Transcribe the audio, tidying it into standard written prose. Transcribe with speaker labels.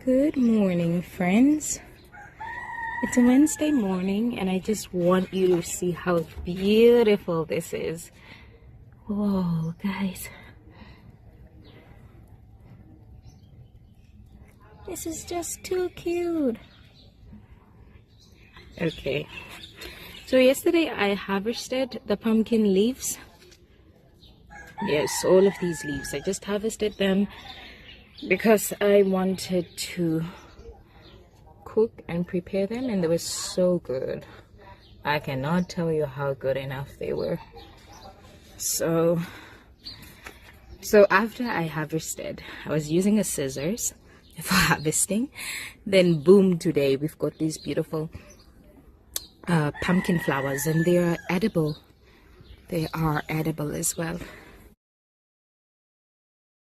Speaker 1: Good morning, friends. It's a Wednesday morning, and I just want you to see how beautiful this is. Whoa, guys. This is just too cute. Okay. So yesterday I harvested the pumpkin leaves. Yes, all of these leaves. I just harvested them because I wanted to cook and prepare them, and they were so good. I cannot tell you how good enough they were. So after I harvested, I was using a scissors for harvesting. Then boom, today we've got these beautiful pumpkin flowers, and they are edible. They are edible as well.